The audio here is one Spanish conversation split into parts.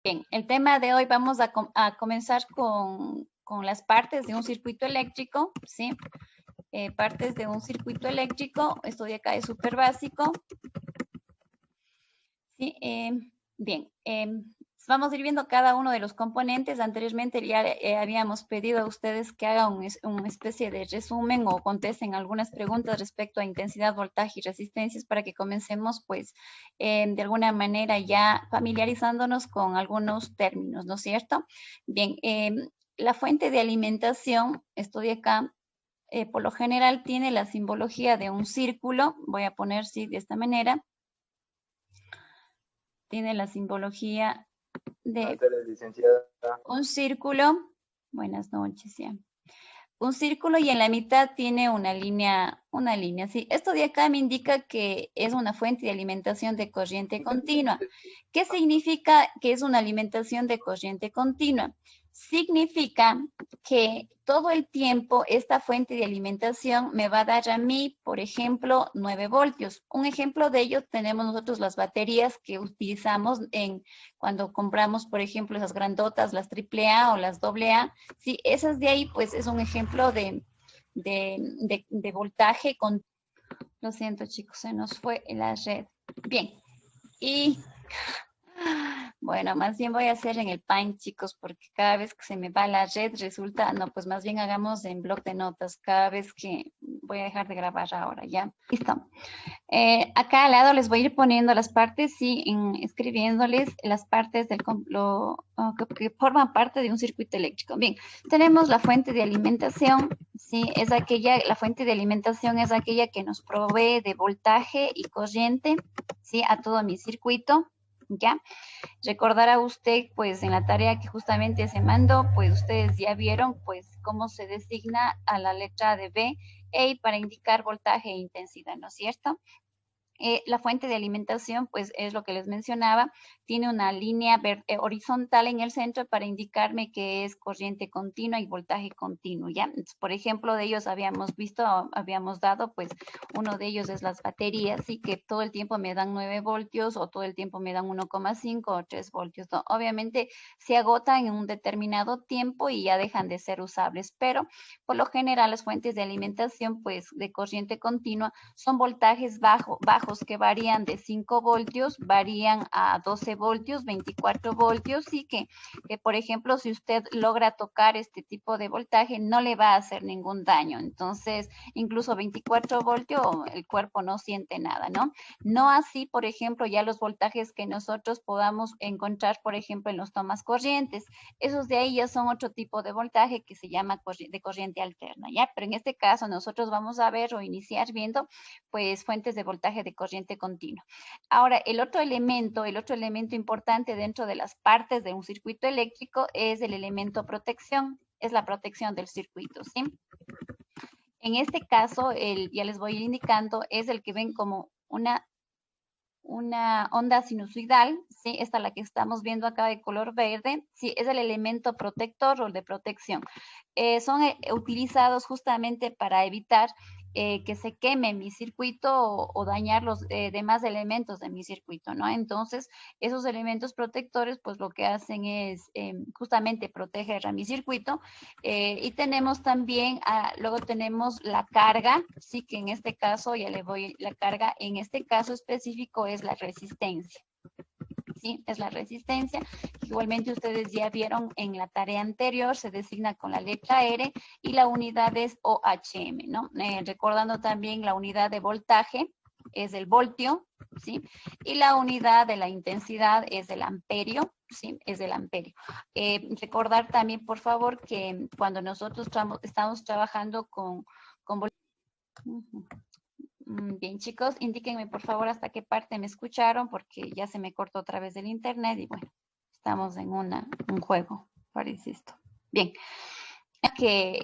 Bien, el tema de hoy vamos a comenzar con las partes de un circuito eléctrico, ¿sí? Partes de un circuito eléctrico, esto de acá es súper básico, ¿sí? Bien, vamos a ir viendo cada uno de los componentes. Anteriormente ya habíamos pedido a ustedes que hagan una especie de resumen o contesten algunas preguntas respecto a intensidad, voltaje y resistencias para que comencemos, pues, de alguna manera ya familiarizándonos con algunos términos, ¿no es cierto? Bien, la fuente de alimentación, esto de acá, por lo general tiene la simbología de un círculo. Voy a poner, sí, de esta manera. Tiene la simbología Buenas de tardes, licenciada. un círculo. Buenas noches, ya. Un círculo y en la mitad tiene una línea, sí. Esto de acá me indica que es una fuente de alimentación de corriente continua. ¿Qué significa que es una alimentación de corriente continua? Significa que todo el tiempo esta fuente de alimentación me va a dar a mí, por ejemplo, 9 voltios. Un ejemplo de ello tenemos nosotros las baterías que utilizamos cuando compramos, por ejemplo, esas grandotas, las AAA o las AA. Sí, esas de ahí, pues es un ejemplo de voltaje con... Lo siento, chicos, se nos fue la red. Bien, y bueno, más bien voy a hacer en el Paint, chicos, porque cada vez que se me va la red resulta, no, pues más bien hagamos en bloc de notas cada vez que voy a dejar de grabar ahora, ¿ya? Listo. Acá al lado les voy a ir poniendo las partes, sí, escribiéndoles las partes que forman parte de un circuito eléctrico. Bien, tenemos la fuente de alimentación, sí, la fuente de alimentación es aquella que nos provee de voltaje y corriente, sí, a todo mi circuito, ¿ya? Recordará usted, pues, en la tarea que justamente se mandó, pues ustedes ya vieron, pues, cómo se designa a la letra de B, E para indicar voltaje e intensidad, ¿no es cierto? La fuente de alimentación, pues es lo que les mencionaba, tiene una línea horizontal en el centro para indicarme que es corriente continua y voltaje continuo, ¿ya? Entonces, por ejemplo, de ellos habíamos dado, pues uno de ellos es las baterías, sí, que todo el tiempo me dan 9 voltios o todo el tiempo me dan 1,5 o 3 voltios, ¿no? Obviamente se agotan en un determinado tiempo y ya dejan de ser usables, pero por lo general las fuentes de alimentación, pues de corriente continua, son voltajes bajos que varían de 5 voltios, varían a 12 voltios, 24 voltios, y por ejemplo, si usted logra tocar este tipo de voltaje, no le va a hacer ningún daño. Entonces, incluso 24 voltios, el cuerpo no siente nada, ¿no? No así, por ejemplo, ya los voltajes que nosotros podamos encontrar, por ejemplo, en los tomas corrientes. Esos de ahí ya son otro tipo de voltaje que se llama de corriente alterna, ¿ya? Pero en este caso nosotros vamos a ver o iniciar viendo, pues, fuentes de voltaje de corriente continua. Ahora, el otro elemento importante dentro de las partes de un circuito eléctrico es el elemento protección, es la protección del circuito, ¿sí? En este caso, ya les voy indicando, es el que ven como una onda sinusoidal, ¿sí? Esta es la que estamos viendo acá de color verde, ¿sí? Es el elemento protector o el de protección. Son utilizados justamente para evitar que se queme mi circuito o dañar los demás elementos de mi circuito, ¿no? Entonces, esos elementos protectores, pues lo que hacen es justamente proteger a mi circuito. Y tenemos también, luego tenemos la carga, sí, que en este caso, ya le voy, la carga en este caso específico es la resistencia. ¿Sí? Es la resistencia. Igualmente ustedes ya vieron en la tarea anterior, se designa con la letra R y la unidad es OHM, ¿no? Recordando también la unidad de voltaje es el voltio, ¿sí? Y la unidad de la intensidad es el amperio, ¿sí? Es el amperio. Recordar también, por favor, que cuando nosotros estamos trabajando con bien, chicos, indíquenme por favor hasta qué parte me escucharon porque ya se me cortó otra vez el internet y bueno, estamos en un juego, parece esto. Bien, que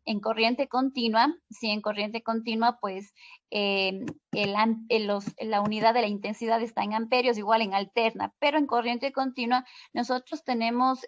en corriente continua, si en corriente continua, pues la unidad de la intensidad está en amperios, igual en alterna, pero en corriente continua nosotros tenemos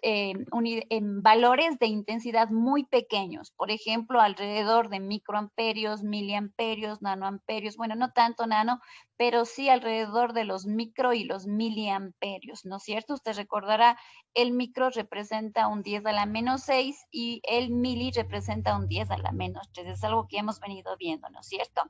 valores de intensidad muy pequeños, por ejemplo, alrededor de microamperios, miliamperios, nanoamperios, bueno, no tanto nano, pero sí alrededor de los micro y los miliamperios, ¿no es cierto? Usted recordará, el micro representa un 10 a la menos 6 y el mili representa un 10 a la menos 3. Es algo que hemos venido viendo, ¿no es cierto?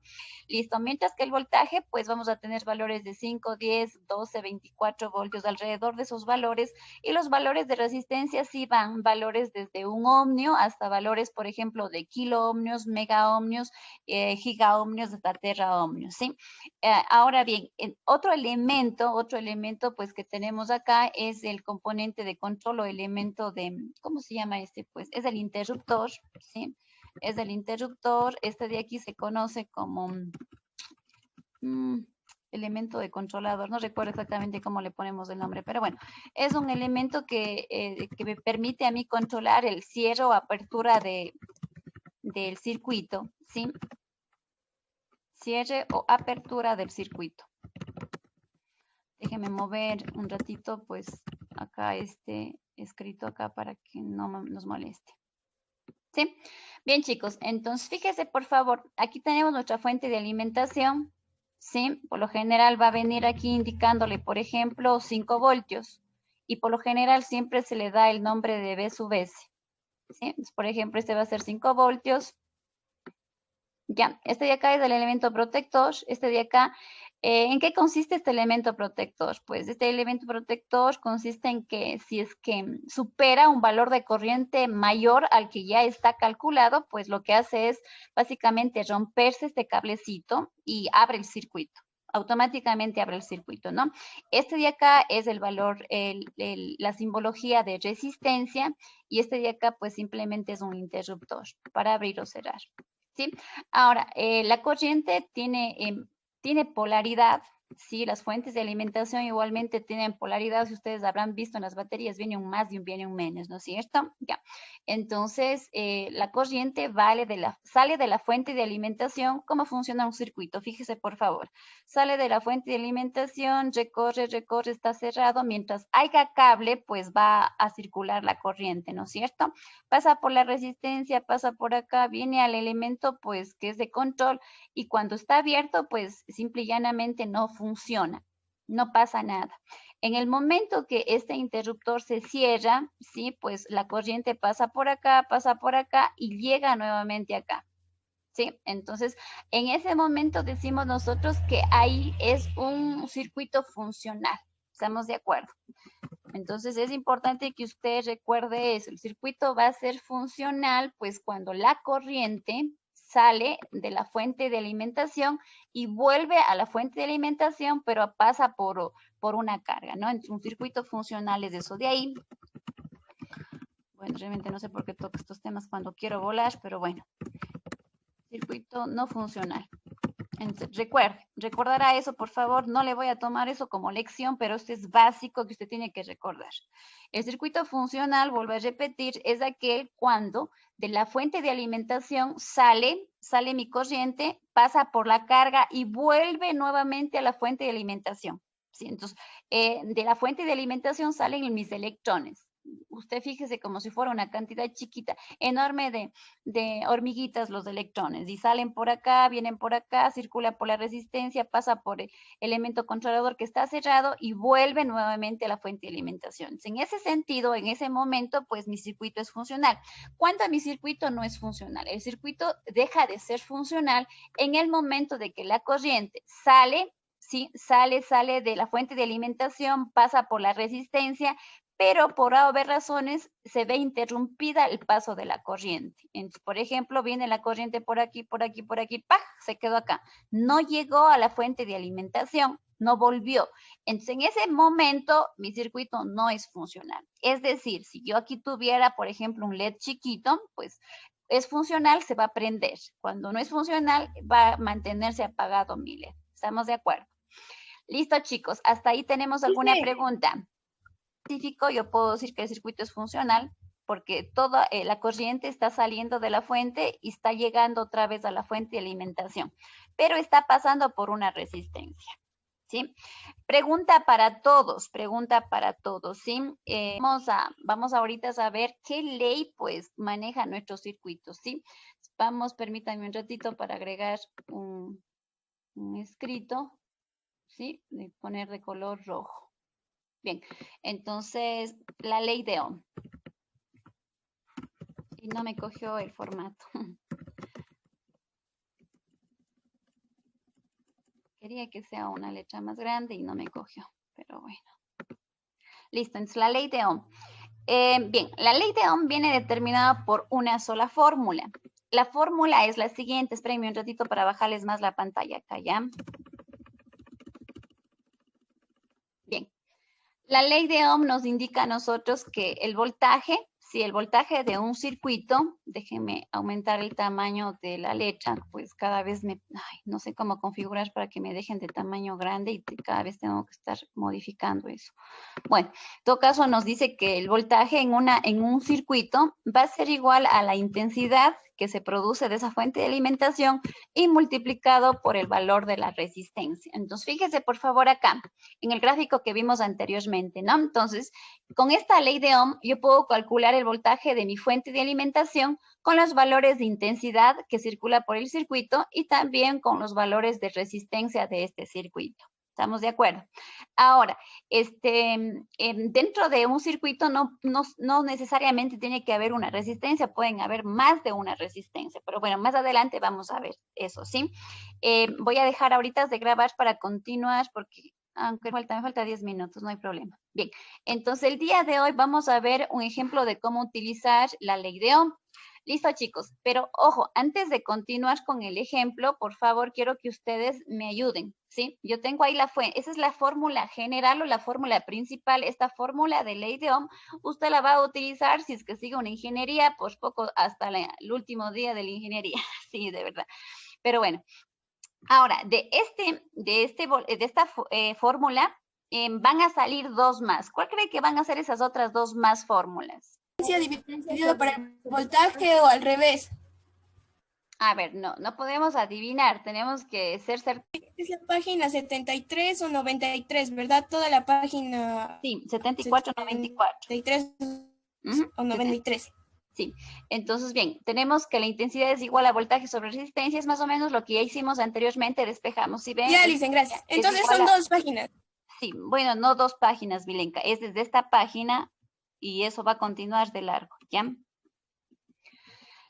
Listo, mientras que el voltaje, pues vamos a tener valores de 5, 10, 12, 24 voltios alrededor de esos valores, y los valores de resistencia sí van valores desde un ohmio hasta valores, por ejemplo, de kilo ohmios, mega ohmios, giga ohmios, hasta tera ohmios, ¿sí? Ahora bien, otro elemento pues que tenemos acá es el componente de control o elemento de, ¿cómo se llama este? Pues es el interruptor, ¿sí? Es el interruptor, este de aquí se conoce como elemento de controlador, no recuerdo exactamente cómo le ponemos el nombre, pero bueno, es un elemento que me permite a mí controlar el cierre o apertura del circuito, ¿sí? Cierre o apertura del circuito. Déjenme mover un ratito, pues, acá este escrito acá para que no nos moleste. ¿Sí? Bien, chicos, entonces fíjense, por favor, aquí tenemos nuestra fuente de alimentación, ¿sí? Por lo general va a venir aquí indicándole, por ejemplo, 5 voltios, y por lo general siempre se le da el nombre de B sub S, ¿sí? Entonces, por ejemplo, este va a ser 5 voltios. Ya, este de acá es el elemento protector, este de acá, ¿en qué consiste este elemento protector? Pues este elemento protector consiste en que si es que supera un valor de corriente mayor al que ya está calculado, pues lo que hace es básicamente romperse este cablecito y abre el circuito. Automáticamente abre el circuito, ¿no? Este de acá es el valor, la simbología de resistencia, y este de acá pues simplemente es un interruptor para abrir o cerrar, ¿sí? Ahora, la corriente tiene polaridad, ¿sí? Las fuentes de alimentación igualmente tienen polaridad. Si ustedes habrán visto en las baterías, viene un más y viene un menos, ¿no es cierto? Ya. Entonces, la corriente sale de la fuente de alimentación. ¿Cómo funciona un circuito? Fíjese, por favor. Sale de la fuente de alimentación, recorre, está cerrado. Mientras haya cable, pues va a circular la corriente, ¿no es cierto? Pasa por la resistencia, pasa por acá, viene al elemento pues que es de control, y cuando está abierto pues simple y llanamente no funciona, no pasa nada. En el momento que este interruptor se cierra, sí, pues la corriente pasa por acá y llega nuevamente acá. ¿Sí? Entonces, en ese momento decimos nosotros que ahí es un circuito funcional. ¿Estamos de acuerdo? Entonces es importante que usted recuerde eso. El circuito va a ser funcional pues cuando la corriente sale de la fuente de alimentación y vuelve a la fuente de alimentación, pero pasa por una carga, ¿no? Entonces, un circuito funcional es eso. De ahí, bueno, realmente no sé por qué toco estos temas cuando quiero volar, pero bueno, circuito no funcional. Entonces, recordará eso, por favor. No le voy a tomar eso como lección, pero esto es básico que usted tiene que recordar. El circuito funcional, vuelvo a repetir, es aquel cuando de la fuente de alimentación sale mi corriente, pasa por la carga y vuelve nuevamente a la fuente de alimentación. ¿Sí? Entonces, de la fuente de alimentación salen mis electrones. Usted fíjese como si fuera una cantidad chiquita, enorme de hormiguitas los electrones, y salen por acá, vienen por acá, circula por la resistencia, pasa por el elemento controlador que está cerrado y vuelve nuevamente a la fuente de alimentación. En ese sentido, en ese momento, pues mi circuito es funcional. ¿Cuándo mi circuito no es funcional? El circuito deja de ser funcional en el momento de que la corriente sale, ¿sí? Sale de la fuente de alimentación, pasa por la resistencia, pero por haber razones se ve interrumpida el paso de la corriente. Entonces, por ejemplo, viene la corriente por aquí, ¡pah! Se quedó acá. No llegó a la fuente de alimentación, no volvió. Entonces, en ese momento, mi circuito no es funcional. Es decir, si yo aquí tuviera, por ejemplo, un LED chiquito, pues es funcional, se va a prender. Cuando no es funcional, va a mantenerse apagado mi LED. ¿Estamos de acuerdo? Listo, chicos. ¿Hasta ahí tenemos alguna pregunta? Yo puedo decir que el circuito es funcional porque toda la corriente está saliendo de la fuente y está llegando otra vez a la fuente de alimentación, pero está pasando por una resistencia, ¿sí? Pregunta para todos, ¿sí? Vamos ahorita a saber qué ley, pues, maneja nuestros circuitos, ¿sí? Permítanme un ratito para agregar un escrito. ¿sí? De poner de color rojo. Bien, entonces la ley de Ohm. Y no me cogió el formato. Quería que sea una letra más grande y no me cogió, pero bueno. Listo, entonces la ley de Ohm. Bien, la ley de Ohm viene determinada por una sola fórmula. La fórmula es la siguiente. Espérenme un ratito para bajarles más la pantalla acá, ¿ya? Bien. La ley de Ohm nos indica a nosotros que el voltaje, si el voltaje de un circuito, déjenme aumentar el tamaño de la letra, pues cada vez no sé cómo configurar para que me dejen de tamaño grande y cada vez tengo que estar modificando eso. Bueno, en todo caso nos dice que el voltaje en un circuito va a ser igual a la intensidad que se produce de esa fuente de alimentación y multiplicado por el valor de la resistencia. Entonces, fíjese por favor acá, en el gráfico que vimos anteriormente, ¿no? Entonces, con esta ley de Ohm, yo puedo calcular el voltaje de mi fuente de alimentación con los valores de intensidad que circula por el circuito y también con los valores de resistencia de este circuito. ¿Estamos de acuerdo? Ahora, dentro de un circuito no necesariamente tiene que haber una resistencia, pueden haber más de una resistencia, pero bueno, más adelante vamos a ver eso, ¿sí? Voy a dejar ahorita de grabar para continuar porque aunque me falta 10 minutos, no hay problema. Bien, entonces el día de hoy vamos a ver un ejemplo de cómo utilizar la ley de Ohm. Listo, chicos, pero ojo, antes de continuar con el ejemplo, por favor, quiero que ustedes me ayuden, ¿sí? Yo tengo ahí la fuente, esa es la fórmula general o la fórmula principal, esta fórmula de ley de Ohm, usted la va a utilizar si es que sigue una ingeniería, pues poco hasta el último día de la ingeniería, sí, de verdad. Pero bueno, ahora, de esta fórmula van a salir dos más. ¿Cuál cree que van a ser esas otras dos más fórmulas? Dividido por el voltaje o al revés. A ver, no podemos adivinar, tenemos que ser certeros. Es la página 73 o 93, ¿verdad? Toda la página Sí, 74, 94. 73 o 93. Sí, entonces bien, tenemos que la intensidad es igual a voltaje sobre resistencia, es más o menos lo que ya hicimos anteriormente, despejamos. ¿Sí ven? Ya, Lisen, gracias. Entonces son dos páginas. Sí, bueno, no dos páginas, Vilenka, es desde esta página y eso va a continuar de largo, ¿ya?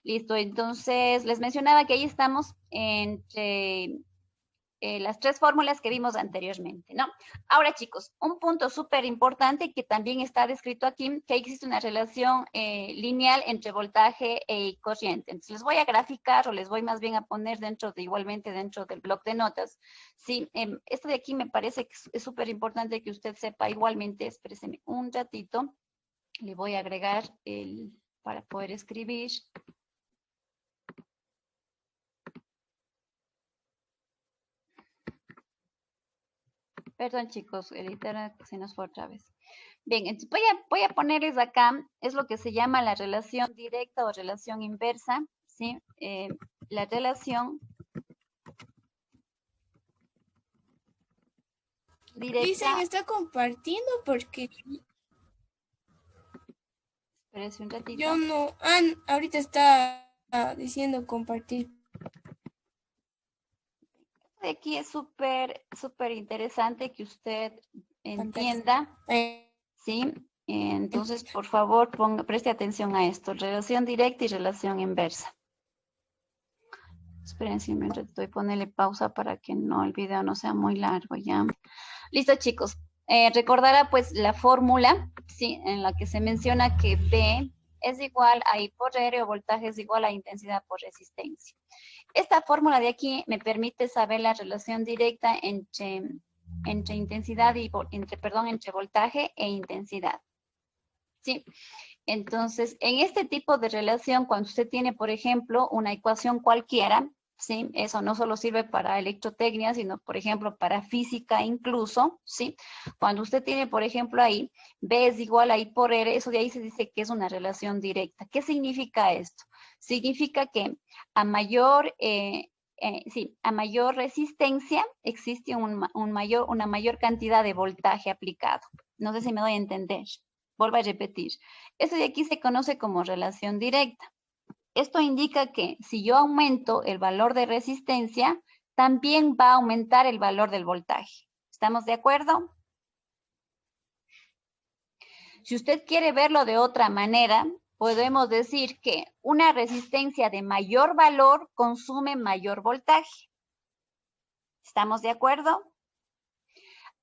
Listo, entonces les mencionaba que ahí estamos entre las tres fórmulas que vimos anteriormente, ¿no? Ahora, chicos, un punto súper importante que también está descrito aquí, que existe una relación lineal entre voltaje y corriente. Entonces, les voy a graficar o les voy más bien a poner igualmente dentro del bloc de notas. Sí, esto de aquí me parece que es súper importante que usted sepa igualmente, espérese un ratito, le voy a agregar para poder escribir. Perdón, chicos, el internet se nos fue otra vez. Bien, entonces voy a ponerles acá, es lo que se llama la relación directa o relación inversa, ¿sí? La relación directa. Dicen, está compartiendo porque Espérese un ratito. yo no, ahorita está diciendo compartir. De aquí es súper interesante que usted entienda, ¿sí? Entonces, por favor, preste atención a esto, relación directa y relación inversa. Espérense un ratito, voy a ponerle pausa para que el video no sea muy largo, ¿ya? Listo, chicos. Recordará pues la fórmula, ¿sí? En la que se menciona que B es igual a I por R o voltaje es igual a intensidad por resistencia. Esta fórmula de aquí me permite saber la relación directa entre intensidad y entre voltaje e intensidad. ¿Sí? Entonces, en este tipo de relación, cuando usted tiene, por ejemplo, una ecuación cualquiera, ¿sí? Eso no solo sirve para electrotecnia, sino, por ejemplo, para física incluso, ¿sí? Cuando usted tiene, por ejemplo, ahí, B es igual a I por R, eso de ahí se dice que es una relación directa. ¿Qué significa esto? Significa que a mayor resistencia existe una mayor cantidad de voltaje aplicado. No sé si me doy a entender. Vuelvo a repetir. Esto de aquí se conoce como relación directa. Esto indica que si yo aumento el valor de resistencia, también va a aumentar el valor del voltaje. ¿Estamos de acuerdo? Si usted quiere verlo de otra manera, podemos decir que una resistencia de mayor valor consume mayor voltaje. ¿Estamos de acuerdo?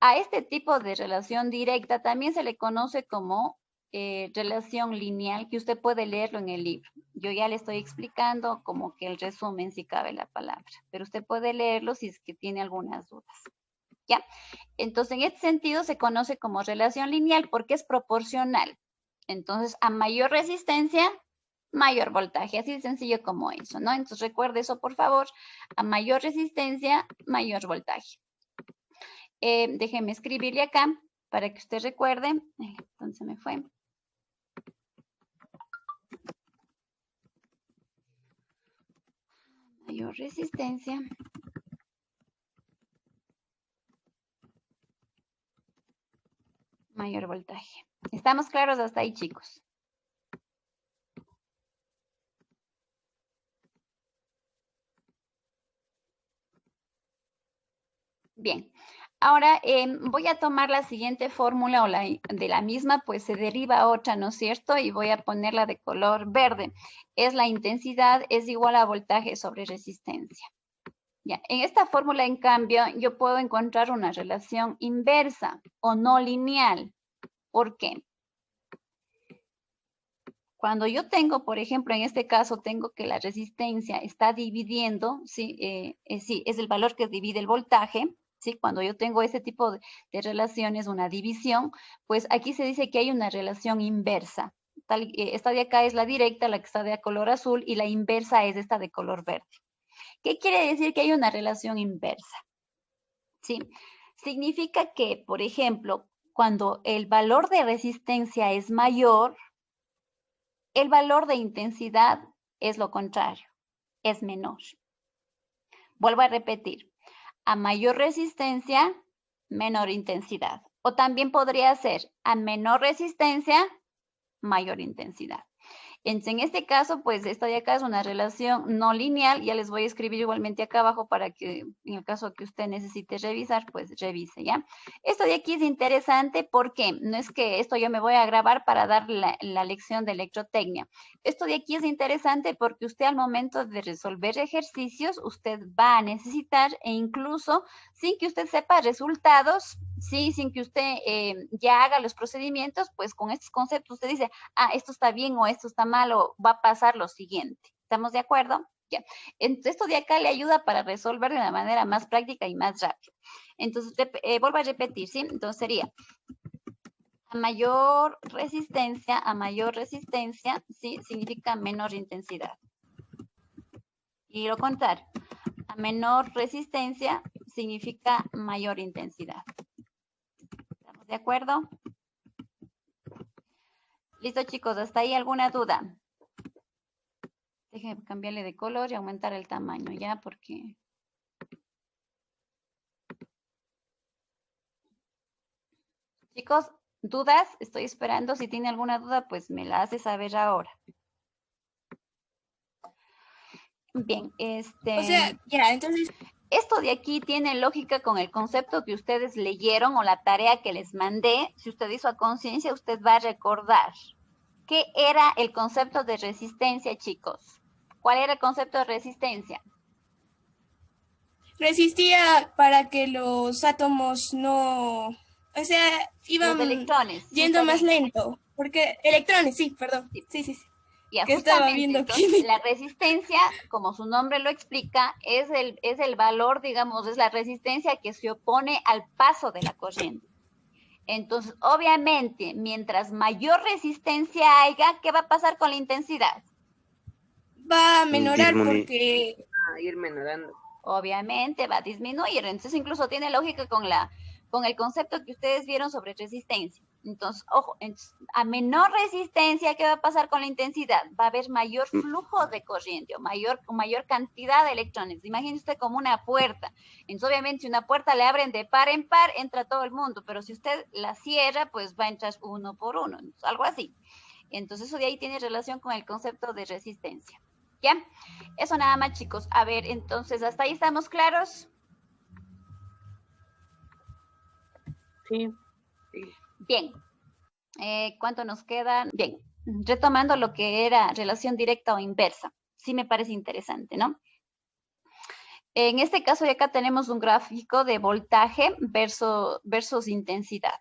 A este tipo de relación directa también se le conoce como relación lineal, que usted puede leerlo en el libro. Yo ya le estoy explicando como que el resumen, si cabe la palabra, pero usted puede leerlo si es que tiene algunas dudas. ¿Ya? Entonces, en este sentido se conoce como relación lineal porque es proporcional. Entonces, a mayor resistencia, mayor voltaje, así de sencillo como eso, ¿no? Entonces, recuerde eso, por favor. A mayor resistencia, mayor voltaje. Déjeme escribirle acá para que usted recuerde. Entonces me fue. Mayor resistencia. Mayor voltaje. ¿Estamos claros hasta ahí, chicos? Bien. Ahora voy a tomar la siguiente fórmula o de la misma, pues se deriva otra, ¿no es cierto? Y voy a ponerla de color verde. Es la intensidad es igual a voltaje sobre resistencia. Ya, en esta fórmula, en cambio, yo puedo encontrar una relación inversa o no lineal. ¿Por qué? Cuando yo tengo, por ejemplo, en este caso, tengo que la resistencia está dividiendo, ¿sí? Sí, es el valor que divide el voltaje, ¿sí? Cuando yo tengo ese tipo de relaciones, una división, pues aquí se dice que hay una relación inversa. Esta de acá es la directa, la que está de color azul, y la inversa es esta de color verde. ¿Qué quiere decir que hay una relación inversa? ¿Sí? Significa que, por ejemplo, cuando el valor de resistencia es mayor, el valor de intensidad es lo contrario, es menor. Vuelvo a repetir, a mayor resistencia, menor intensidad. O también podría ser a menor resistencia, mayor intensidad. En este caso, pues esta de acá es una relación no lineal. Ya les voy a escribir igualmente acá abajo para que en el caso que usted necesite revisar, pues revise, ¿ya? Esto de aquí es interesante porque no es que esto yo me voy a grabar para dar la lección de electrotecnia. Esto de aquí es interesante porque usted al momento de resolver ejercicios, usted va a necesitar e incluso sin que usted sepa resultados, sí, sin que usted ya haga los procedimientos, pues con estos conceptos usted dice, ah, esto está bien o esto está mal o va a pasar lo siguiente. ¿Estamos de acuerdo? Ya. Entonces, esto de acá le ayuda para resolver de una manera más práctica y más rápida. Entonces, vuelvo a repetir, ¿sí? Entonces sería a mayor resistencia, ¿sí? Significa menor intensidad. Y lo contrario, a menor resistencia significa mayor intensidad. ¿Estamos de acuerdo? Listo, chicos, ¿hasta ahí alguna duda? Déjenme cambiarle de color y aumentar el tamaño, ¿ya? Porque... Chicos, ¿dudas? Estoy esperando. Si tiene alguna duda, pues me la hace saber ahora. Bien, O sea, ya, entonces, esto de aquí tiene lógica con el concepto que ustedes leyeron o la tarea que les mandé. Si usted hizo a conciencia, usted va a recordar. ¿Qué era el concepto de resistencia, chicos? ¿Cuál era el concepto de resistencia? resistía para que los átomos no, o sea, Los iban electrones. Sí, yendo está más bien. lento, porque electrones, sí, perdón, Sí. sí. Ya, Que estaba justamente, viendo entonces, química. la resistencia, como su nombre lo explica, es el valor, digamos, es la resistencia que se opone al paso de la corriente. Entonces, obviamente, mientras mayor resistencia haya, ¿qué va a pasar con la intensidad? Va a menorar porque... ir menorando. Obviamente va a disminuir. Entonces, incluso tiene lógica con el concepto que ustedes vieron sobre resistencia. Entonces, ojo, a menor resistencia, ¿qué va a pasar con la intensidad? Va a haber mayor flujo de corriente o mayor cantidad de electrones. Imagínese usted como una puerta. Entonces, obviamente, si una puerta le abren de par en par, entra todo el mundo, pero si usted la cierra, pues va a entrar uno por uno, entonces, algo así. Entonces, eso de ahí tiene relación con el concepto de resistencia. ¿Ya? Eso nada más, chicos. A ver, entonces, ¿hasta ahí estamos claros? Sí. Bien. ¿Cuánto nos queda? Bien. Retomando lo que era relación directa o inversa. Sí me parece interesante, ¿no? En este caso, y acá tenemos un gráfico de voltaje versus intensidad.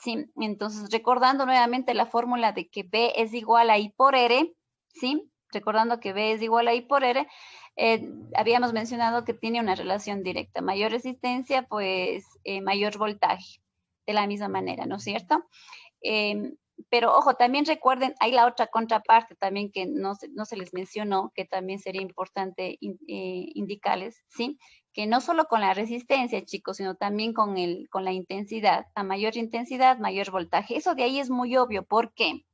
¿Sí? Entonces, recordando nuevamente la fórmula de que B es igual a I por R, ¿sí? Recordando que B es igual a I por R, habíamos mencionado que tiene una relación directa. Mayor resistencia, pues mayor voltaje. De la misma manera, ¿no es cierto? Pero ojo, también recuerden, hay la otra contraparte también que no se les mencionó, que también sería importante indicarles, ¿sí? Que no solo con la resistencia, chicos, sino también con la intensidad. A mayor intensidad, mayor voltaje. Eso de ahí es muy obvio. ¿Por qué?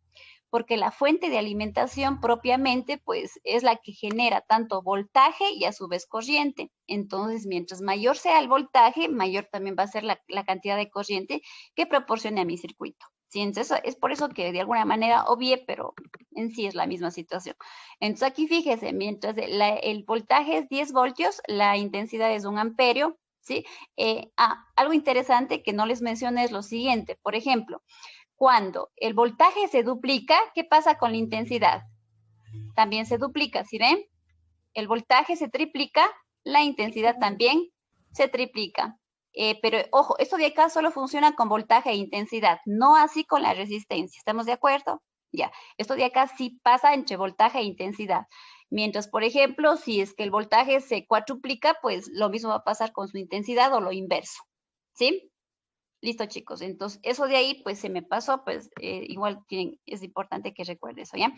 Porque la fuente de alimentación propiamente, pues, es la que genera tanto voltaje y a su vez corriente. Entonces, mientras mayor sea el voltaje, mayor también va a ser la cantidad de corriente que proporcione a mi circuito. ¿Sí? Entonces, es por eso que de alguna manera obvié, pero en sí es la misma situación. Entonces, aquí fíjese, mientras el voltaje es 10 voltios, la intensidad es 1 amperio, ¿sí? Algo interesante que no les mencioné es lo siguiente. Por ejemplo, cuando el voltaje se duplica, ¿qué pasa con la intensidad? También se duplica, ¿sí ven? El voltaje se triplica, la intensidad también se triplica. Pero ojo, esto de acá solo funciona con voltaje e intensidad, no así con la resistencia. ¿Estamos de acuerdo? Ya, esto de acá sí pasa entre voltaje e intensidad. Mientras, por ejemplo, si es que el voltaje se cuatruplica, pues lo mismo va a pasar con su intensidad o lo inverso. ¿Sí? Listo, chicos. Entonces, eso de ahí, pues se me pasó, pues igual es importante que recuerde eso, ¿ya?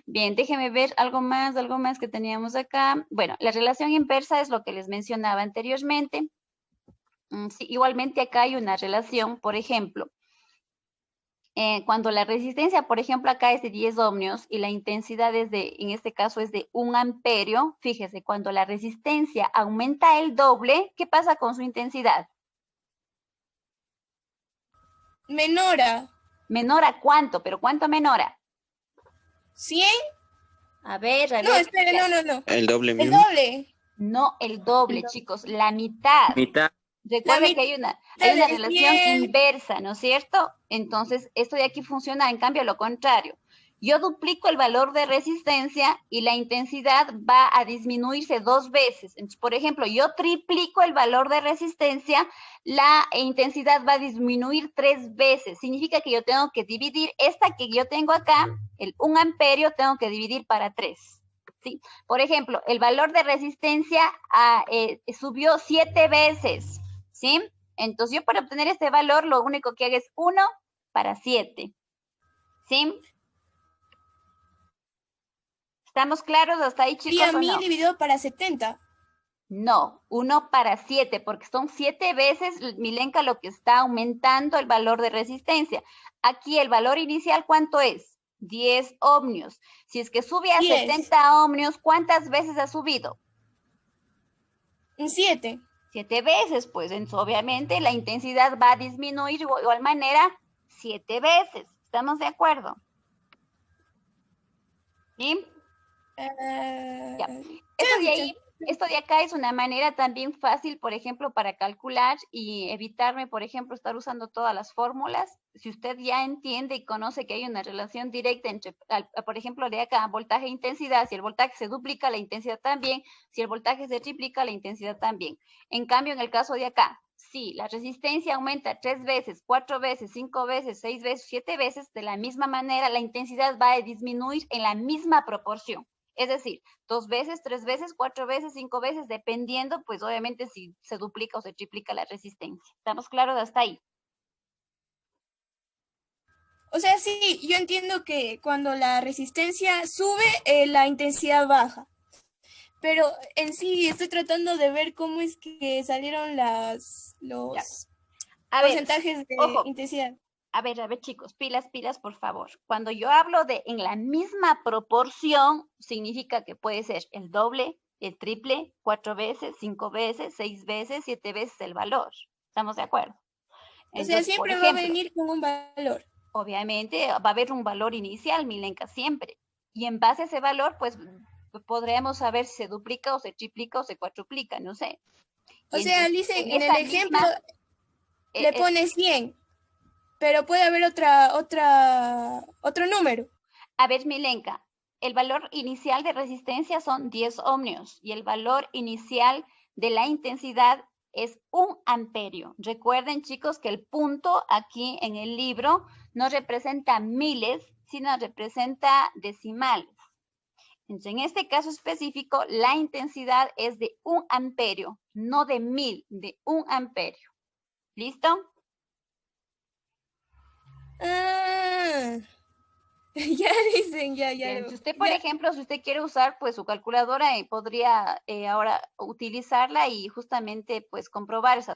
Bien, déjenme ver algo más que teníamos acá. Bueno, la relación inversa es lo que les mencionaba anteriormente. Sí, igualmente acá hay una relación, por ejemplo, cuando la resistencia, por ejemplo, acá es de 10 ohmios y la intensidad en este caso es de 1 amperio, fíjese, cuando la resistencia aumenta el doble, ¿qué pasa con su intensidad? Menora. ¿Menora cuánto? ¿Pero cuánto menora? 100. A ver. No, espere, no. El doble El mismo. doble. No el doble, chicos, la mitad. Mitad. Recuerden que hay una de relación 100. inversa, ¿no es cierto? Entonces, esto de aquí funciona, en cambio, lo contrario. Yo duplico el valor de resistencia y la intensidad va a disminuirse 2 veces. Entonces, por ejemplo, yo triplico el valor de resistencia, la intensidad va a disminuir 3 veces. Significa que yo tengo que dividir esta que yo tengo acá, el 1 amperio, tengo que dividir para 3. ¿Sí? Por ejemplo, el valor de resistencia subió 7 veces. ¿Sí? Entonces yo para obtener este valor lo único que hago es 1 para 7. ¿Sí? ¿Estamos claros hasta ahí, chicos, Sería o 1000 no? dividido para 70. No, 1 para 7, porque son 7 veces, Milenka, lo que está aumentando el valor de resistencia. Aquí el valor inicial, ¿cuánto es? 10 ohmios. Si es que sube a 10. 70 ohmios, ¿cuántas veces ha subido? 7. 7 veces, pues entonces obviamente la intensidad va a disminuir de igual manera 7 veces. ¿Estamos de acuerdo? ¿Sí? Ya. Esto de acá es una manera también fácil, por ejemplo, para calcular y evitarme, por ejemplo, estar usando todas las fórmulas. Si usted ya entiende y conoce que hay una relación directa entre, por ejemplo, de acá, voltaje e intensidad, si el voltaje se duplica, la intensidad también, si el voltaje se triplica, la intensidad también. En cambio, en el caso de acá, si la resistencia aumenta 3 veces, 4 veces, 5 veces, 6 veces, 7 veces, de la misma manera, la intensidad va a disminuir en la misma proporción. Es decir, 2 veces, 3 veces, 4 veces, 5 veces, dependiendo, pues obviamente si se duplica o se triplica la resistencia. ¿Estamos claros hasta ahí? O sea, sí, yo entiendo que cuando la resistencia sube, la intensidad baja. Pero en sí estoy tratando de ver cómo es que salieron los porcentajes de intensidad. A ver, chicos, pilas, por favor. Cuando yo hablo de en la misma proporción, significa que puede ser el doble, el triple, 4 veces, 5 veces, 6 veces, 7 veces el valor. ¿Estamos de acuerdo? Entonces, o sea, siempre va a venir con un valor. Obviamente va a haber un valor inicial, Milenka, siempre. Y en base a ese valor, pues podremos saber si se duplica o se triplica o se cuatruplica, no sé. O sea, dicen, en el ejemplo, le pone 100. pero puede haber otro número. A ver, Milenka, el valor inicial de resistencia son 10 ohmios y el valor inicial de la intensidad es 1 amperio. Recuerden, chicos, que el punto aquí en el libro no representa miles, sino representa decimales. Entonces, en este caso específico, la intensidad es de 1 amperio, no de 1000, de 1 amperio. ¿Listo? Ah, ya dicen, ya. Bien, si usted, por ejemplo, si usted quiere usar pues su calculadora, podría ahora utilizarla y justamente pues comprobar esa.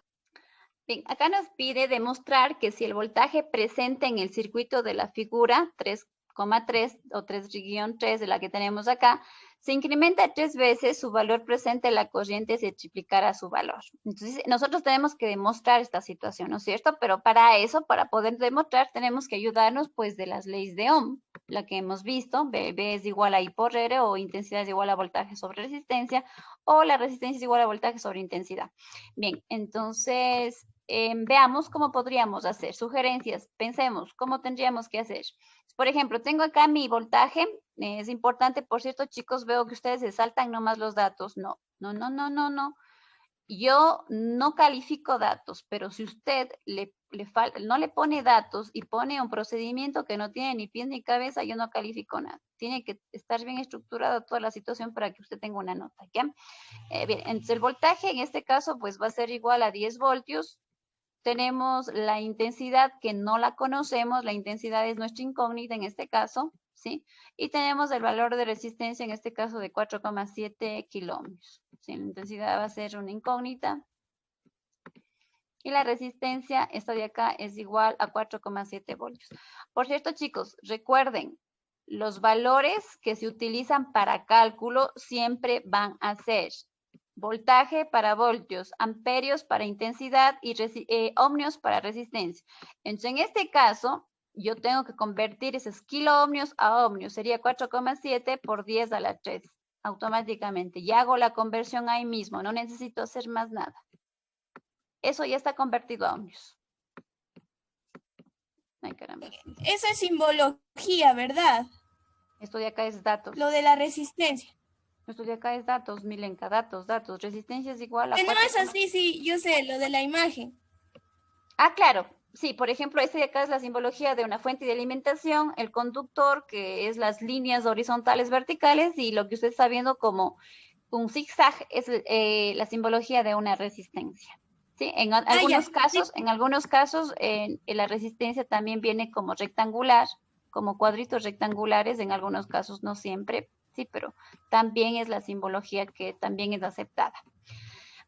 Bien, acá nos pide demostrar que si el voltaje presente en el circuito de la figura 3,3 o 3-3 de la que tenemos acá, se incrementa 3 veces, su valor presente en la corriente se triplicará su valor. Entonces, nosotros tenemos que demostrar esta situación, ¿no es cierto? Pero para eso, para poder demostrar, tenemos que ayudarnos pues de las leyes de Ohm, la que hemos visto, B es igual a I por R, o intensidad es igual a voltaje sobre resistencia, o la resistencia es igual a voltaje sobre intensidad. Bien, entonces veamos cómo podríamos hacer. Sugerencias, pensemos, ¿cómo tendríamos que hacer? Por ejemplo, tengo acá mi voltaje, es importante, por cierto, chicos, veo que ustedes se saltan nomás los datos. No. Yo no califico datos, pero si usted no le pone datos y pone un procedimiento que no tiene ni pies ni cabeza, yo no califico nada. Tiene que estar bien estructurada toda la situación para que usted tenga una nota, ¿ya? Bien, entonces el voltaje en este caso pues va a ser igual a 10 voltios. Tenemos la intensidad que no la conocemos, la intensidad es nuestra incógnita en este caso, ¿sí? Y tenemos el valor de resistencia en este caso de 4,7 kilómetros. ¿Sí? La intensidad va a ser una incógnita. Y la resistencia, esta de acá, es igual a 4,7 voltios. Por cierto, chicos, recuerden, los valores que se utilizan para cálculo siempre van a ser voltaje para voltios, amperios para intensidad y ohmios para resistencia. Entonces, en este caso, yo tengo que convertir esos kiloohmios a ohmios. Sería 4,7 por 10 a la 3 automáticamente. Y hago la conversión ahí mismo. No necesito hacer más nada. Eso ya está convertido a ohmios. Ay, caramba. Eso es simbología, ¿verdad? Esto de acá es datos. Lo de la resistencia. Esto de acá es datos, Milenka, datos. Resistencia es igual a... No es así, sí, yo sé, lo de la imagen. Ah, claro. Sí, por ejemplo, este de acá es la simbología de una fuente de alimentación, el conductor, que es las líneas horizontales verticales, y lo que usted está viendo como un zigzag es la simbología de una resistencia. ¿Sí? En algunos casos, la resistencia también viene como rectangular, como cuadritos rectangulares, en algunos casos no siempre, sí, pero también es la simbología que también es aceptada.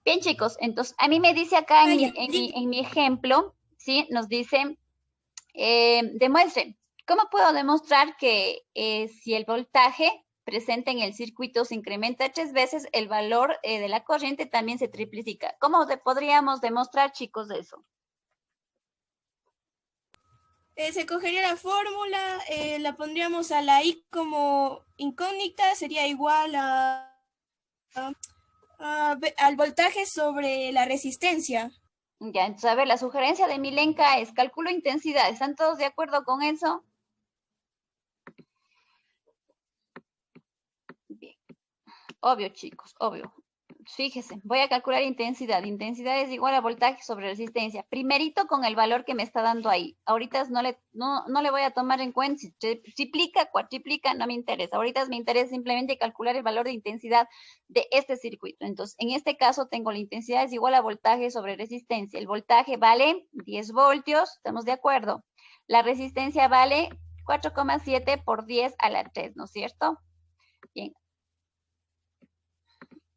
Bien, chicos, entonces a mí me dice acá en mi ejemplo, ¿sí? Nos dice, demuestre, ¿cómo puedo demostrar que si el voltaje presente en el circuito se incrementa 3 veces, el valor de la corriente también se triplica? ¿Cómo podríamos demostrar, chicos, eso? Se cogería la fórmula, la pondríamos a la I como incógnita, sería igual al voltaje sobre la resistencia. Ya, entonces, a ver, la sugerencia de Milenka es cálculo intensidad. ¿Están todos de acuerdo con eso? Bien. Obvio, chicos, obvio. Fíjese, voy a calcular intensidad. Intensidad es igual a voltaje sobre resistencia. Primerito con el valor que me está dando ahí. Ahorita no le voy a tomar en cuenta si triplica, cuatriplica, no me interesa. Ahorita me interesa simplemente calcular el valor de intensidad de este circuito. Entonces, en este caso tengo la intensidad es igual a voltaje sobre resistencia. El voltaje vale 10 voltios, ¿estamos de acuerdo? La resistencia vale 4,7 por 10 a la 3, ¿no es cierto? Bien.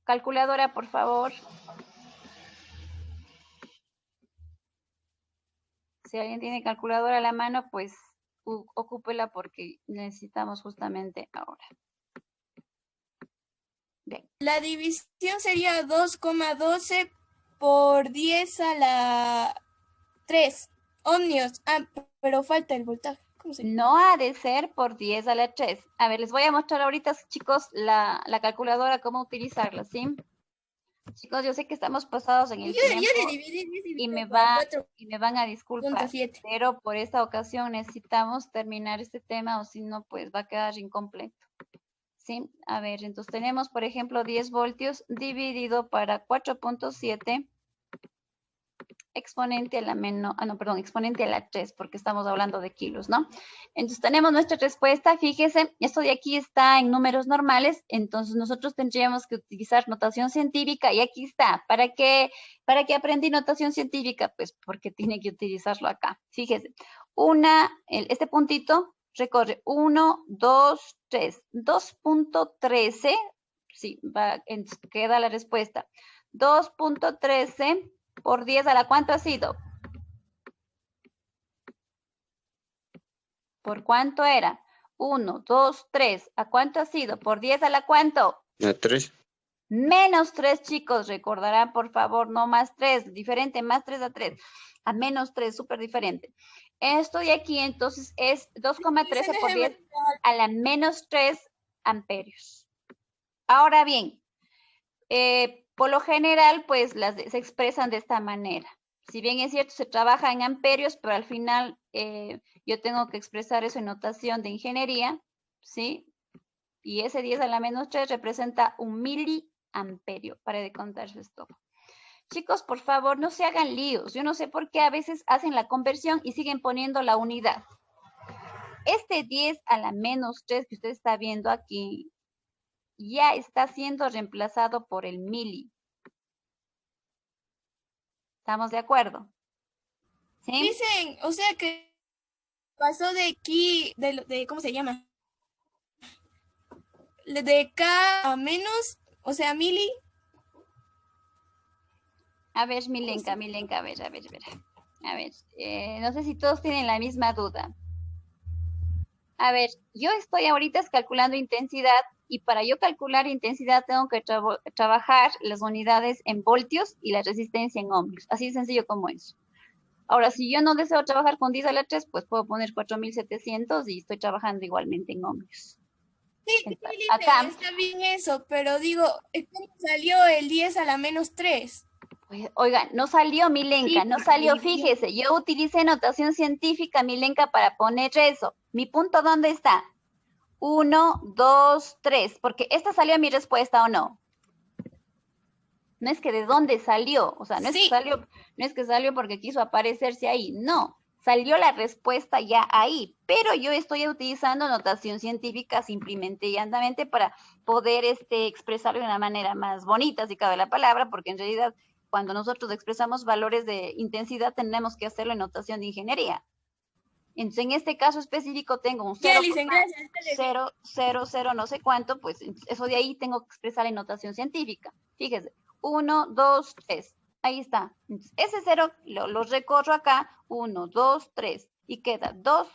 Calculadora, por favor. Si alguien tiene calculadora a la mano, pues ocúpela porque necesitamos justamente ahora. Bien. La división sería 2,12 por 10 a la 3 ohmios. Ah, pero falta el voltaje. No ha de ser por 10 a la 3. A ver, les voy a mostrar ahorita, chicos, la calculadora, cómo utilizarla, ¿sí? Chicos, yo sé que estamos pasados en el tiempo Yo le dividí y me por y me van a disculpar, 4.7. pero por esta ocasión necesitamos terminar este tema o si no, pues va a quedar incompleto. ¿Sí? A ver, entonces tenemos, por ejemplo, 10 voltios dividido para 4.7 exponente a la menos, no, perdón, exponente a la 3, porque estamos hablando de kilos, ¿no? Entonces tenemos nuestra respuesta, fíjese, esto de aquí está en números normales, entonces nosotros tendríamos que utilizar notación científica y aquí está. Para qué aprendí notación científica? Pues porque tiene que utilizarlo acá. Fíjese, este puntito recorre 1, 2, 3, 2.13, sí, queda la respuesta. 2.13 por 10 a la ¿cuánto ha sido? ¿Por cuánto era? 1, 2, 3. ¿A cuánto ha sido? ¿Por 10 a la cuánto? A 3. Menos 3, chicos. Recordarán, por favor, no más 3. Diferente, más 3 a 3. A menos 3, súper diferente. Esto de aquí, entonces, es 2,13 por 10 a la menos 3 amperios. Ahora bien, por lo general, pues, se expresan de esta manera. Si bien es cierto, se trabaja en amperios, pero al final yo tengo que expresar eso en notación de ingeniería, ¿sí? Y ese 10 a la menos 3 representa un miliamperio, para de contar esto. Chicos, por favor, no se hagan líos. Yo no sé por qué a veces hacen la conversión y siguen poniendo la unidad. Este 10 a la menos 3 que usted está viendo aquí ya está siendo reemplazado por el mili. ¿Estamos de acuerdo? ¿Sí? Dicen, o sea que pasó de aquí, ¿cómo se llama? De K a menos, o sea, mili. A ver, Milenka, a ver. A ver, no sé si todos tienen la misma duda. A ver, yo estoy ahorita calculando intensidad y para yo calcular intensidad tengo que trabajar las unidades en voltios y la resistencia en ohmios. Así de sencillo como eso. Ahora, si yo no deseo trabajar con 10 a la 3, pues puedo poner 4700 y estoy trabajando igualmente en ohmios. Sí, Acá, está bien eso, pero digo, ¿cómo salió el 10 a la menos 3? Oigan, no salió Milenka, no salió, fíjese, yo utilicé notación científica, Milenka, para poner eso. ¿Mi punto dónde está? 1, 2, 3, porque esta salió mi respuesta o no. No es que de dónde salió, o sea, no es que salió porque quiso aparecerse ahí, no, salió la respuesta ya ahí, pero yo estoy utilizando notación científica simplemente y llanamente para poder expresarlo de una manera más bonita, si cabe la palabra, porque en realidad cuando nosotros expresamos valores de intensidad tenemos que hacerlo en notación de ingeniería. Entonces, en este caso específico tengo un 0,000 no sé cuánto, pues eso de ahí tengo que expresar en notación científica. Fíjese, 1, 2, 3. Ahí está. Entonces, ese 0 lo recorro acá. 1, 2, 3. Y queda 2,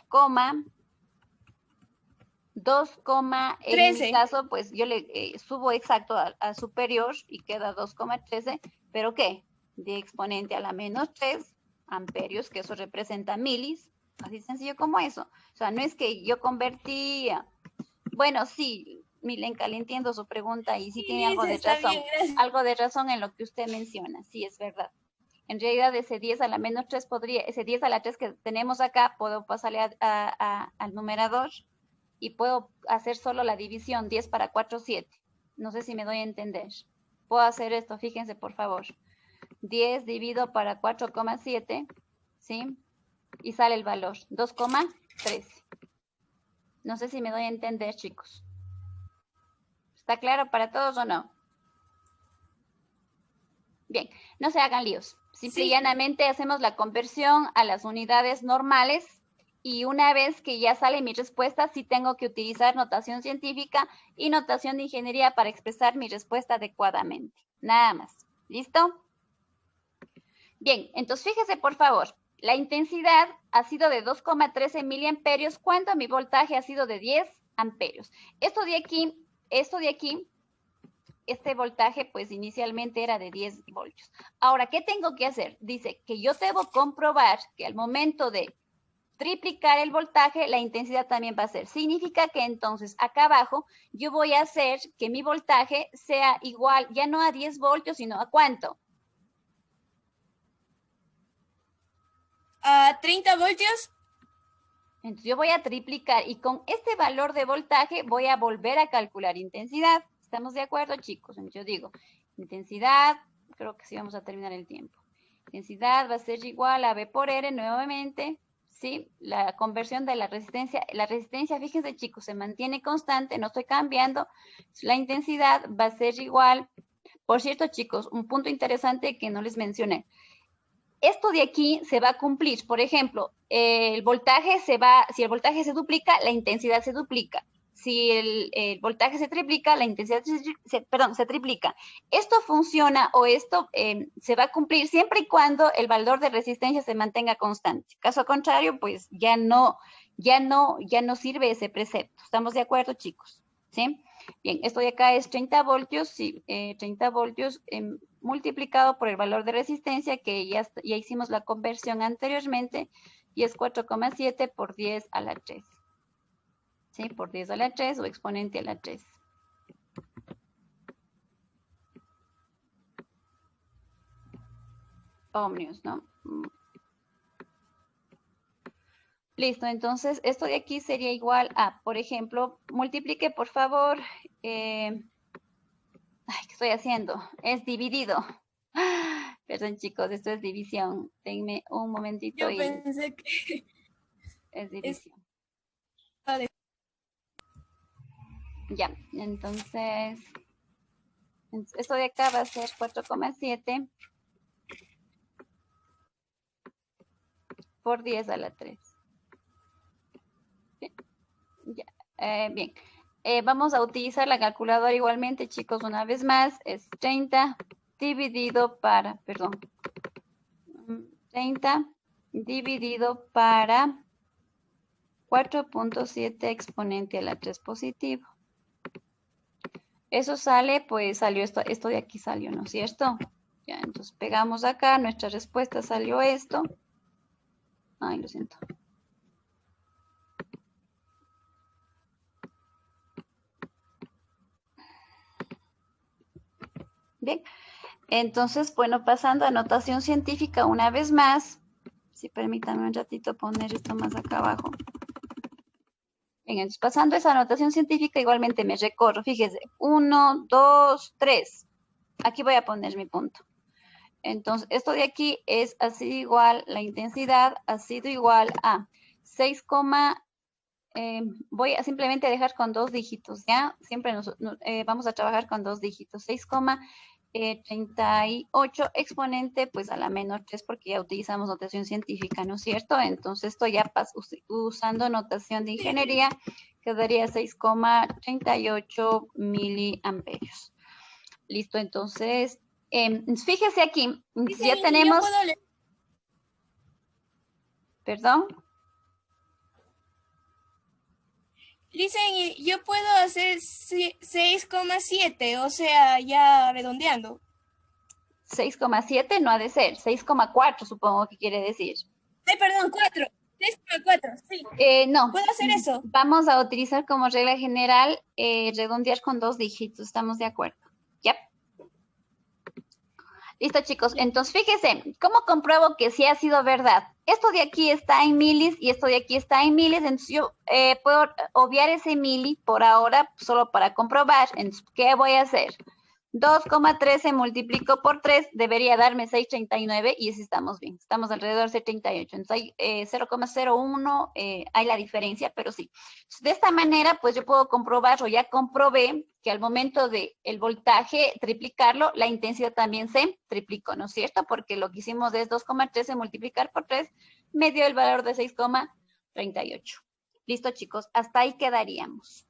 en mi caso, pues yo le subo exacto a superior y queda 2,13. ¿Pero qué? De exponente a la menos 3 amperios, que eso representa milis. Así sencillo como eso. O sea, no es que yo convertía. Bueno, sí, Milenka, le entiendo su pregunta y sí tiene algo de razón. Algo de razón en lo que usted menciona, sí, es verdad. En realidad, ese 10 a la menos 3 ese 10 a la 3 que tenemos acá, puedo pasarle al numerador y puedo hacer solo la división 10 para 4, 7. No sé si me doy a entender. Puedo hacer esto, fíjense, por favor. 10 dividido para 4,7, ¿sí? Y sale el valor, 2,13. No sé si me doy a entender, chicos. ¿Está claro para todos o no? Bien, no se hagan líos. Simple y llanamente hacemos la conversión a las unidades normales y una vez que ya sale mi respuesta, sí tengo que utilizar notación científica y notación de ingeniería para expresar mi respuesta adecuadamente. Nada más. ¿Listo? Bien, entonces fíjese, por favor. La intensidad ha sido de 2,13 miliamperios cuando mi voltaje ha sido de 10 amperios. Esto de aquí, este voltaje pues inicialmente era de 10 voltios. Ahora, ¿qué tengo que hacer? Dice que yo debo comprobar que al momento de triplicar el voltaje, la intensidad también va a ser. Significa que entonces acá abajo yo voy a hacer que mi voltaje sea igual, ya no a 10 voltios, sino ¿a cuánto? ¿A 30 voltios? Entonces yo voy a triplicar y con este valor de voltaje voy a volver a calcular intensidad. ¿Estamos de acuerdo, chicos? Entonces yo digo, intensidad, creo que sí vamos a terminar el tiempo. Intensidad va a ser igual a V por R nuevamente, ¿sí? La conversión de la resistencia, fíjense chicos, se mantiene constante, no estoy cambiando. La intensidad va a ser igual. Por cierto, chicos, un punto interesante que no les mencioné. Esto de aquí se va a cumplir. Por ejemplo, el voltaje si el voltaje se duplica, la intensidad se duplica. Si el voltaje se triplica, la intensidad se triplica. Esto funciona o esto se va a cumplir siempre y cuando el valor de resistencia se mantenga constante. Caso contrario, pues ya no sirve ese precepto. ¿Estamos de acuerdo, chicos? ¿Sí? Bien, esto de acá es 30 voltios, sí, 30 voltios multiplicado por el valor de resistencia, que ya hicimos la conversión anteriormente, y es 4,7 por 10 a la 3. ¿Sí? Por 10 a la 3 o exponente a la 3. Ohmios, ¿no? Listo, entonces esto de aquí sería igual a, por ejemplo, multiplique por favor, ¿qué estoy haciendo? Es dividido. Perdón chicos, esto es división. Denme un momentito. Yo pensé que es división. Ya, entonces, esto de acá va a ser 4,7 por 10 a la 3. Ya, bien. Vamos a utilizar la calculadora igualmente, chicos, una vez más. Es 30 dividido para, 30 dividido para 4.7 exponente a la 3 positivo. Eso sale, pues salió esto de aquí salió, ¿no es cierto? Ya, entonces pegamos acá, nuestra respuesta salió esto. Ay, lo siento. Bien, entonces, bueno, pasando a notación científica una vez más. Si permítanme un ratito poner esto más acá abajo. Bien, entonces pasando esa notación científica, igualmente me recorro. Fíjense, 1, 2, 3. Aquí voy a poner mi punto. Entonces, esto de aquí ha sido igual, la intensidad ha sido igual a 6, voy a simplemente dejar con 2 dígitos, ¿ya? Siempre vamos a trabajar con 2 dígitos. 6,38 exponente, pues a la menor 3, porque ya utilizamos notación científica, ¿no es cierto? Entonces, esto ya usando notación de ingeniería, quedaría 6,38 miliamperios. Listo, entonces, fíjese aquí, ya tenemos... ¿Perdón? Dicen, yo puedo hacer 6,7, o sea, ya redondeando. 6,7 no ha de ser, 6,4 supongo que quiere decir. Ay, perdón, 4. 6,4, sí. No. ¿Puedo hacer eso? Vamos a utilizar como regla general redondear con 2 dígitos, ¿estamos de acuerdo? ¿Ya? Listo, chicos. Entonces, fíjense, ¿cómo compruebo que sí ha sido verdad? Esto de aquí está en milis y esto de aquí está en milis, entonces yo puedo obviar ese mili por ahora solo para comprobar. Entonces, ¿qué voy a hacer? 2,13 multiplico por 3 debería darme 6,39 y así estamos bien. Estamos alrededor de 6,38. Entonces hay 0,01, hay la diferencia, pero sí. De esta manera, pues yo puedo comprobar o ya comprobé que al momento de el voltaje triplicarlo, la intensidad también se triplicó, ¿no es cierto? Porque lo que hicimos es 2,13 multiplicar por 3, me dio el valor de 6,38. Listo, chicos, hasta ahí quedaríamos.